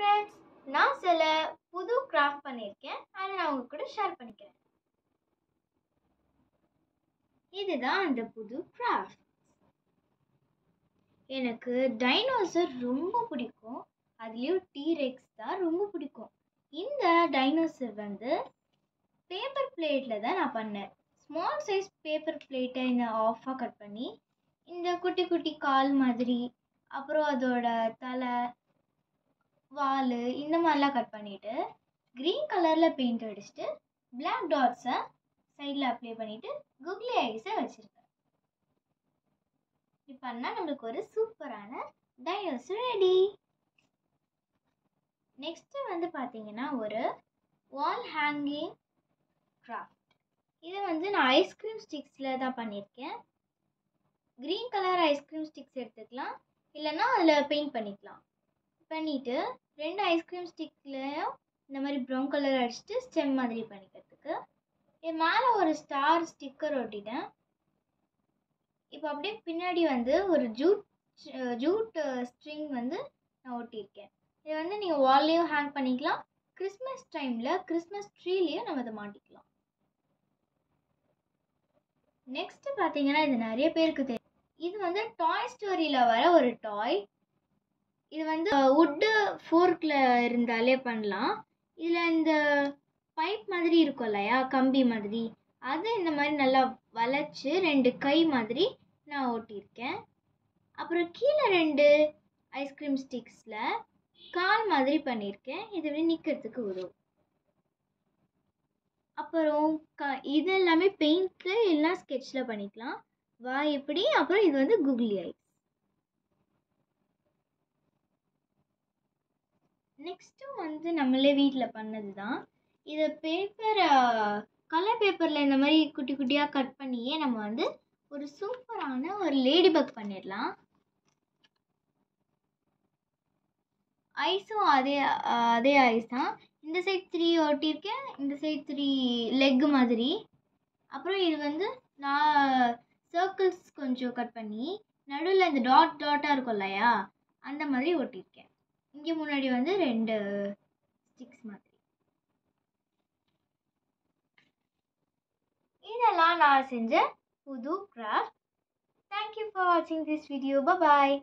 Friends, நான் சில புது கிராஃப்ட் பண்ணியிருக்கேன். அதை நான் உங்க கூட ஷேர் பண்ணிக்கிறேன். இதுதான் அந்த புது கிராஃப்ட். எனக்கு டைனோசர் ரொம்ப பிடிக்கும். அதுலேயும் டீரெக்ஸ் தான் ரொம்ப பிடிக்கும். இந்த டைனோசர் பேப்பர் பிளேட்டில் தான் நான் பண்ணேன். ஸ்மால் சைஸ் பேப்பர் பிளேட்டை இந்த ஆஃபாக கட் பண்ணி இந்த குட்டி குட்டி கால் மாதிரி, அப்புறம் அதோட தலை, வால், இந்த மாதிரிலாம் கட் பண்ணிவிட்டு க்ரீன் கலரில் பெயிண்ட் அடிச்சுட்டு பிளாக் டாட்ஸை சைடில் அப்ளை பண்ணிவிட்டு குக்லி ஐஸை வச்சுருக்கேன். இப்படி பண்ணால் நம்மளுக்கு ஒரு சூப்பரான டைனோசர் ரெடி. நெக்ஸ்ட்டு பார்த்தீங்கன்னா ஒரு வால் ஹேங்கிங் கிராஃப்ட். இது நான் ஐஸ்கிரீம் ஸ்டிக்ஸில் தான் பண்ணியிருக்கேன். க்ரீன் கலர் ஐஸ்கிரீம் ஸ்டிக்ஸ் எடுத்துக்கலாம், இல்லைன்னா அதில் பெயிண்ட் பண்ணிவிட்டு 2 ஐஸ்கிரீம் ஸ்டிக்லையும் இந்த மாதிரி ப்ரௌன் கலர் அடிச்சுட்டு ஸ்டெம் மாதிரி பண்ணிக்கிறதுக்கு இது மேலே ஒரு ஸ்டார் ஸ்டிக்கர் ஒட்டிட்டேன். இப்போ அப்படியே பின்னாடி ஒரு ஜூட் ஸ்ட்ரிங் நான் ஒட்டியிருக்கேன். இது நீங்கள் வால்லையும் ஹேங் பண்ணிக்கலாம். கிறிஸ்மஸ் டைமில் கிறிஸ்மஸ் ட்ரீலையும் நம்ம இதை மாட்டிக்கலாம். நெக்ஸ்ட்டு பார்த்தீங்கன்னா இது நிறைய பேருக்கு தெரியும். இது டாய் ஸ்டோரியில் வர ஒரு டாய். இது வுட்டு ஃபோர்க்கில் இருந்தாலே பண்ணலாம். இதில் இந்த பைப் மாதிரி இருக்கும் இல்லையா, கம்பி மாதிரி, அதை இந்த மாதிரி நல்லா வளைச்சி 2 கை மாதிரி நான் ஓட்டியிருக்கேன். அப்புறம் கீழே 2 ஐஸ்கிரீம் ஸ்டிக்ஸில் கால் மாதிரி பண்ணியிருக்கேன். இது எப்படி நிற்கிறதுக்கு உதவும். அப்புறம் இது எல்லாமே பெயிண்டில் இல்லைனா ஸ்கெட்சில் பண்ணிக்கலாம். இப்படி. அப்புறம் இது குக்லி ஐஸ். நெக்ஸ்ட்டு நம்மளே வீட்டில் பண்ணது தான். இதை கலர் பேப்பரில் இந்த மாதிரி குட்டி குட்டியாக கட் பண்ணியே நம்ம ஒரு சூப்பரான ஒரு லேடி பக் பண்ணிடலாம். ஐஸும் அதே ஐஸ் தான். இந்த சைட் 3 ஒட்டியிருக்கேன், இந்த சைட் 3 லெக் மாதிரி. அப்புறம் இது நான் சர்க்கிள்ஸ் கொஞ்சம் கட் பண்ணி நடுவில் இந்த டாட்டாக இருக்கும் இல்லையா, அந்த மாதிரி ஒட்டியிருக்கேன். இங்கே முன்னாடி 2 ஸ்டிக்ஸ் மாதிரி. இதெல்லாம் நான் செஞ்ச புது கிராஃப்ட். தேங்க்யூ ஃபார் வாட்சிங் திஸ் வீடியோ. பாய்.